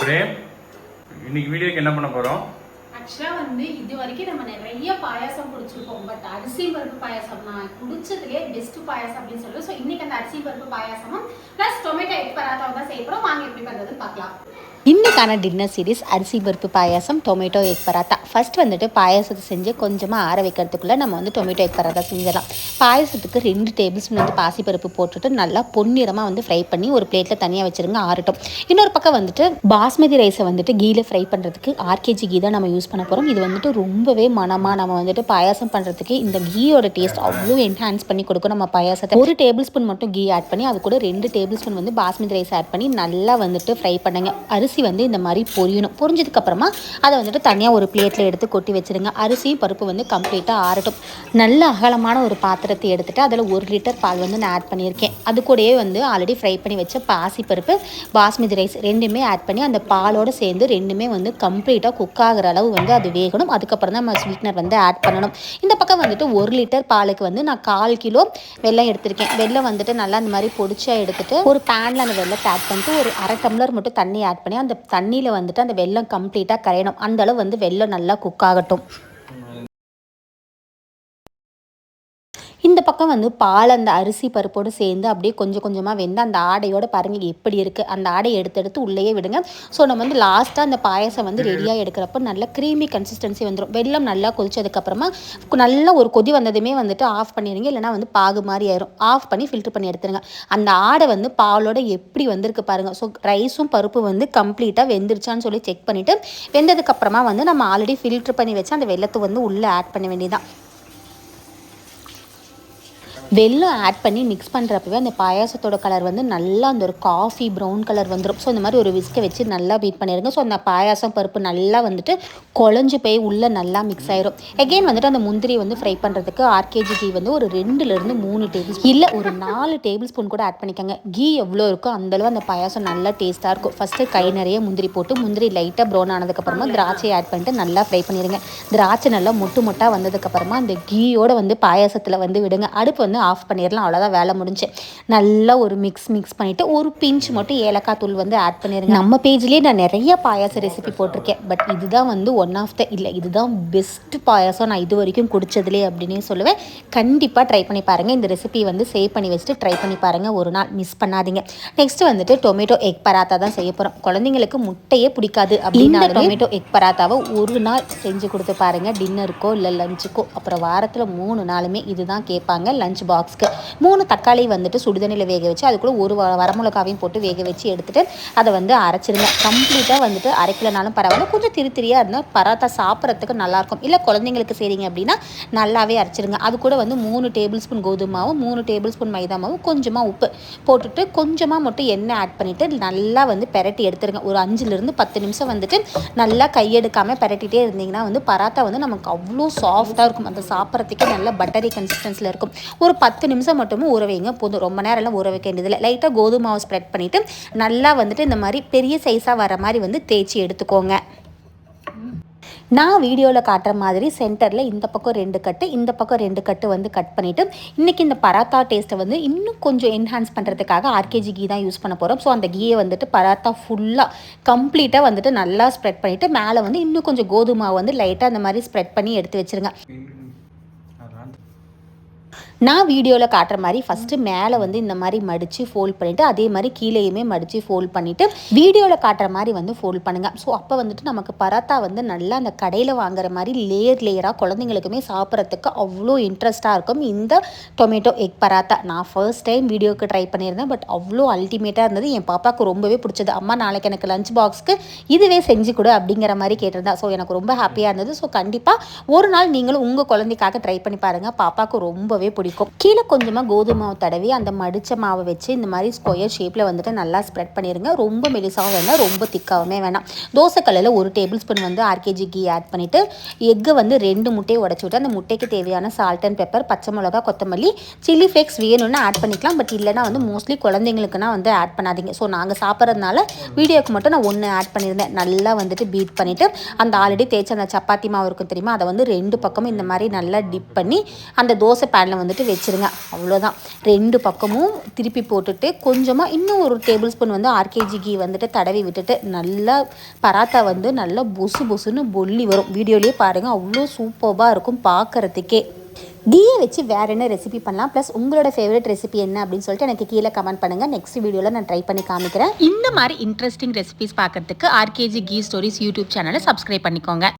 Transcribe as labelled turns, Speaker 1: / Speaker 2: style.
Speaker 1: Today இன்னைக்கு வீடியோக்கு என்ன பண்ண போறோம்?
Speaker 2: ஆக்சுவலா வந்து இது வரைக்கும் நம்ம நிறைய பாயாசம் குடிச்சிருக்கோம். பட் அரிசி பருப்பு பாயாசம் நான் குடிச்சதுலேயே பெஸ்ட் பாயாசம் அப்படின்னு சொல்லுவேன். ஸோ இன்னைக்கு அந்த அரிசி பருப்பு பாயாசமும் ப்ளஸ் டொமேட்டோ எக் பராத்தாவும் தான் செய்ய போறோம். வாங்க எப்படி பண்றதுன்னு பார்க்கலாம்.
Speaker 3: இன்றைக்கான டின்னர் சீரீஸ் அரிசி பருப்பு பாயாசம் டொமேட்டோ எக் பராத்தா. ஃபஸ்ட் வந்துட்டு பாயாசத்தை செஞ்சு கொஞ்சமாக ஆற வைக்கிறதுக்குள்ளே நம்ம வந்து டொமேட்டோ எக் பராத்தா செஞ்சிடலாம். பாயாசத்துக்கு 2 டேபிள் ஸ்பூன் வந்து பாசிப்பருப்பு போட்டுட்டு நல்லா பொன்னிறமாக வந்து ஃப்ரை பண்ணி ஒரு பிளேட்டில் தனியாக வச்சுருங்க, ஆறட்டும். இன்னொரு பக்கம் வந்துட்டு பாஸ்மதி ரைஸை வந்துட்டு கீழே ஃப்ரை பண்ணுறதுக்கு 6 kg கீ தான் நம்ம யூஸ் பண்ண போகிறோம். இது வந்துட்டு ரொம்பவே மனமாக நம்ம வந்துட்டு பாயாசம் பண்ணுறதுக்கு இந்த கீயோட டேஸ்ட் அவ்வளோ என்ஹான்ஸ் பண்ணி கொடுக்கும். நம்ம பாயாசத்தை 1 டேபிள் ஸ்பூன் மட்டும் கீ ஆட் பண்ணி அது கூட 2 டேபிள் ஸ்பூன் வந்து பாஸ்மதி ரைஸ் ஆட் பண்ணி நல்லா வந்துட்டு ஃப்ரை பண்ணுங்க. அரிசி வந்து இந்த மாதிரி பொரியணும். பொரிஞ்சதுக்கு அப்புறமா அதை வந்துட்டு தனியாக ஒரு பிளேட்டில் எடுத்து கொட்டி வச்சிருங்க. அரிசியும் பருப்பு வந்து கம்ப்ளீட்டாக ஆறட்டும். நல்ல அகலமான ஒரு பாத்திரத்தை எடுத்துட்டு அதில் 1 லிட்டர் பால் வந்து நான் ஆட் பண்ணியிருக்கேன். அது கூடயே வந்து ஆல்ரெடி ஃப்ரை பண்ணி வச்ச பாசி பருப்பு, பாஸ்மதி ரைஸ் ரெண்டுமே ஆட் பண்ணி அந்த பாலோடு சேர்ந்து ரெண்டுமே வந்து கம்ப்ளீட்டாக குக் ஆகிற அளவு வந்து அது வேகணும். அதுக்கப்புறம் தான் நம்ம ஸ்வீட்னர் வந்து ஆட் பண்ணணும். இந்த பக்கம் வந்துட்டு 1 லிட்டர் பாலுக்கு வந்து நான் 1/4 கிலோ வெல்லம் எடுத்திருக்கேன். வெல்லம் வந்துட்டு நல்லா இந்த மாதிரி பொடிச்சா எடுத்துட்டு ஒரு பேனில் அந்த வெல்லத்தை ஆட் பண்ணிட்டு ஒரு 1/2 டம்ளர் மட்டும் தண்ணி ஆட் பண்ணி அந்த தண்ணியில் வந்துட்டு அந்த வெல்லம் கம்ப்ளீட்டாக கரையணும். அந்த அளவு வந்து வெல்லம் நல்லா குக் ஆகட்டும். இந்த பக்கம் வந்து பால் அந்த அரிசி பருப்போடு சேர்ந்து அப்படியே கொஞ்சம் கொஞ்சமாக வெந்து அந்த ஆடையோட பாருங்கள் எப்படி இருக்குது. அந்த ஆடையை எடுத்து உள்ளேயே விடுங்க. ஸோ நம்ம வந்து லாஸ்ட்டாக அந்த பாயசம் வந்து ரெடியாக எடுக்கிறப்போ நல்ல க்ரீமி கன்சிஸ்டன்சி வந்துடும். வெல்லம் நல்லா கொதிச்சதுக்கப்புறமா நல்லா ஒரு கொதி வந்ததுமே வந்துட்டு ஆஃப் பண்ணிடுங்க. இல்லைனா வந்து பாகு மாதிரி ஆயிரும். ஆஃப் பண்ணி ஃபில்ட்ரு பண்ணி எடுத்துருங்க. அந்த ஆடை வந்து பாலோட எப்படி வந்திருக்கு பாருங்கள். ஸோ ரைஸும் பருப்பு வந்து கம்ப்ளீட்டாக வெந்துருச்சான்னு சொல்லி செக் பண்ணிவிட்டு வெந்ததுக்கப்புறமா வந்து நம்ம ஆல்ரெடி ஃபில்ட்ரு பண்ணி வச்சு அந்த வெல்லத்தை வந்து உள்ளே ஆட் பண்ண வேண்டியதான். வெல்லம் ஆட் பண்ணி மிக்ஸ் பண்ணுறப்பவே அந்த பாயாசத்தோட கலர் வந்து நல்லா அந்த ஒரு காஃபி ப்ரௌன் கலர் வந்துடும். ஸோ இந்த மாதிரி ஒரு விஸ்கை வச்சு நல்லா பீட் பண்ணிடுங்க. ஸோ அந்த பாயாசம் பருப்பு நல்லா வந்துட்டு குழஞ்சி போய் உள்ளே நல்லா மிக்ஸ் ஆயிரும். எகெயின் வந்துட்டு அந்த முந்திரி வந்து ஃப்ரை பண்ணுறதுக்கு 6 kg கீ வந்து ஒரு 2லேருந்து 3 டேபிள் இல்லை ஒரு 4 டேபிள் ஸ்பூன் கூட ஆட் பண்ணிக்கோங்க. கீ எவ்வளோ இருக்கோ அந்தளவு அந்த பாயாசம் நல்லா டேஸ்ட்டாக இருக்கும். ஃபஸ்ட்டு கை நிறைய முந்திரி போட்டு முந்திரி லைட்டாக ப்ரௌன் ஆனதுக்கப்புறமா திராட்சையை ஆட் பண்ணிட்டு நல்லா ஃப்ரை பண்ணிடுங்க. திராட்சை நல்லா மொட்டாக வந்ததுக்கப்புறமா அந்த கீயோட வந்து பாயாசத்தில் வந்து விடுங்க. அடுப்பு வந்து ஆஃப் பண்ணிடலாம். அவ்வளோதான், வேலை முடிஞ்சு. நல்லா ஒரு மிக்ஸ் பண்ணிவிட்டு ஒரு பிஞ்ச் மட்டும் ஏலக்காய் தூள் வந்து ஆட் பண்ணிடுங்க. நம்ம பேஜ்லேயே நான் நிறைய பாயாச ரெசிபி போட்டிருக்கேன். பட் இதுதான் வந்து இதுதான் பெஸ்ட் பாயாசம் நான் இது வரைக்கும் குடிச்சதுலே அப்படின்னே சொல்லுவேன். கண்டிப்பாக ட்ரை பண்ணி பாருங்கள். இந்த ரெசிபி வந்து சேவ் பண்ணி வச்சுட்டு ட்ரை பண்ணி பாருங்கள். ஒரு நாள் மிஸ் பண்ணாதீங்க. நெக்ஸ்ட் வந்துட்டு டொமேட்டோ எக் பராத்தா தான் செய்ய போகிறோம். குழந்தைங்களுக்கு முட்டையே பிடிக்காது அப்படின்னா டொமேட்டோ எக் பராத்தாவை ஒரு நாள் செஞ்சு கொடுத்து பாருங்கள். டின்னருக்கோ இல்லை லஞ்சுக்கோ. அப்புறம் வாரத்தில் 3 நாளுமே இதுதான் கேட்பாங்க. லஞ்ச் பாக்ஸ்க்கு 3 தக்காளி வந்துட்டு சுடுதண்ணியில் வேக வச்சு அது கூட ஒரு வரமிளகாவையும் போட்டு வேக வச்சு எடுத்துகிட்டு அதை வந்து அரைச்சிடுங்க. கம்ப்ளீட்டாக வந்துட்டு அரைக்கலனாலும் பரவாயில்ல, கொஞ்சம் திரியாக இருந்தால் பராத்தா சாப்பிட்றதுக்கு நல்லாயிருக்கும். இல்லை குழந்தைங்களுக்கு செய்கிறீங்க அப்படின்னா நல்லாவே அரைச்சிடுங்க. அது கூட வந்து 3 டேபிள் ஸ்பூன் கோதுமை மாவு, 3 டேபிள் ஸ்பூன் மைதா மாவு, கொஞ்சமாக உப்பு போட்டுட்டு கொஞ்சமாக மட்டும் எண்ணெய் ஆட் பண்ணிவிட்டு நல்லா வந்து பெரட்டி எடுத்துருங்க. ஒரு 5லேருந்து 10 நிமிஷம் வந்துட்டு நல்லா கையெடுக்காமல் பெரட்டிகிட்டே இருந்தீங்கன்னா வந்து பராத்தா வந்து நமக்கு அவ்வளோ சாஃப்டாக இருக்கும். அந்த சாப்பிட்றதுக்கே நல்ல பட்டரி கன்சிஸ்டன்சியில் இருக்கும். ஒரு 10 நிமிஷம் மட்டும் ஊற வைங்க போதும். ரொம்ப நேரம்லாம் ஊற வைக்க வேண்டியதில்லை. லைட்டாக கோதுமை மாவு ஸ்ப்ரெட் பண்ணிவிட்டு நல்லா வந்துட்டு இந்த மாதிரி பெரிய சைஸாக வர மாதிரி வந்து தேய்ச்சி எடுத்துக்கோங்க. நான் வீடியோவில் காட்டுற மாதிரி சென்டரில் இந்த பக்கம் 2 கட்டு இந்த பக்கம் 2 கட்டு வந்து கட் பண்ணிவிட்டு இன்றைக்கி இந்த பராத்தா டேஸ்ட்டை வந்து இன்னும் கொஞ்சம் என்ஹான்ஸ் பண்ணுறதுக்காக 6 kg கீ தான் யூஸ் பண்ண போகிறோம். ஸோ அந்த கீயை வந்துட்டு பராத்தா ஃபுல்லாக கம்ப்ளீட்டாக வந்துட்டு நல்லா ஸ்ப்ரெட் பண்ணிவிட்டு மேலே வந்து இன்னும் கொஞ்சம் கோதுமை வந்து லைட்டாக அந்த மாதிரி ஸ்ப்ரெட் பண்ணி எடுத்து வச்சுருங்க. நான் வீடியோவில் காட்டுற மாதிரி ஃபஸ்ட்டு மேலே வந்து இந்த மாதிரி மடித்து ஃபோல்ட் பண்ணிவிட்டு அதே மாதிரி கீழேயுமே மடித்து ஃபோல்ட் பண்ணிவிட்டு வீடியோவில் காட்டுற மாதிரி வந்து ஃபோல்ட் பண்ணுங்கள். ஸோ அப்போ வந்துட்டு நமக்கு பராத்தா வந்து நல்லா அந்த கடையில் வாங்குற மாதிரி லேயராக குழந்தைங்களுக்குமே சாப்பிட்றதுக்கு அவ்வளோ இன்ட்ரெஸ்ட்டாக இருக்கும். இந்த டொமேட்டோ எக் பராத்தா நான் ஃபர்ஸ்ட் டைம் வீடியோவுக்கு ட்ரை பண்ணியிருந்தேன். பட் அவ்வளோ அல்டிமேட்டாக இருந்தது. என் பாப்பாவுக்கு ரொம்பவே பிடிச்சது. அம்மா நாளைக்கு எனக்கு லஞ்ச் பாக்ஸ்க்கு இதுவே செஞ்சு கொடு அப்படிங்கிற மாதிரி கேட்டிருந்தா. ஸோ எனக்கு ரொம்ப ஹாப்பியாக இருந்தது. ஸோ கண்டிப்பாக ஒரு நாள் நீங்களும் உங்கள் குழந்தைக்காக ட்ரை பண்ணி பாருங்கள். பாப்பாவுக்கு ரொம்பவே பிடிக்கும். கீழே கொஞ்சமாக கோதுமை மாவு தடவி அந்த மடித்த மாவை வச்சு இந்த மாதிரி ஸ்கொயர் ஷேப்பில் வந்துட்டு நல்லா ஸ்ப்ரெட் பண்ணிடுங்க. ரொம்ப மெலிசாகவும் வேணாம், ரொம்ப திக்காகவுமே வேணாம். தோசைக்கல்லில் 1 டேபிள் ஸ்பூன் வந்து 6 kg கீ ஆட் பண்ணிவிட்டு எக்கு வந்து 2 முட்டையை உடச்சி விட்டு அந்த முட்டைக்கு தேவையான சால்ட் அண்ட் பெப்பர், பச்சை மிளகா, கொத்தமல்லி, சில்லி ஃப்ளேக்ஸ் வேணும்னு ஆட் பண்ணிக்கலாம். பட் இல்லைனா வந்து மோஸ்ட்லி குழந்தைங்களுக்குனா வந்து ஆட் பண்ணாதீங்க. ஸோ நாங்கள் சாப்பிட்றதுனால வீடியோக்கு மட்டும் நான் 1 ஆட் பண்ணியிருந்தேன். நல்லா வந்துட்டு பீட் பண்ணிவிட்டு அந்த ஆல்ரெடி தேய்ச்ச அந்த சப்பாத்தி மாவு இருக்கும் தெரியுமா, அதை வந்து 2 பக்கமும் இந்த மாதிரி நல்லா டிப் பண்ணி அந்த தோசை பேனில் வந்துட்டு வந்துட்டு வச்சுருங்க. அவ்வளோதான். 2 பக்கமும் திருப்பி போட்டுட்டு கொஞ்சமாக இன்னும் ஒரு டேபிள் ஸ்பூன் வந்து ஆர்கேஜி கீ வந்துட்டு தடவி விட்டுட்டு நல்லா பராத்தா வந்து நல்லா பொசு பொசுன்னு பொல்லி வரும். வீடியோலேயே பாருங்கள், அவ்வளோ சூப்பராக இருக்கும் பார்க்குறதுக்கே. கீயை வச்சு வேறு என்ன ரெசிபி பண்ணலாம், ப்ளஸ் உங்களோட ஃபேவரட் ரெசிபி என்ன அப்படின்னு சொல்லிட்டு எனக்கு கீழே கமெண்ட் பண்ணுங்கள். நெக்ஸ்ட் வீடியோவில் நான் ட்ரை பண்ணி காமிக்கிறேன். இந்த மாதிரி இன்ட்ரெஸ்டிங் ரெசிபிஸ் பார்க்குறதுக்கு ஆர்கேஜி கீ ஸ்டோரிஸ் யூடியூப் சேனலை சப்ஸ்கிரைப் பண்ணிக்கோங்க.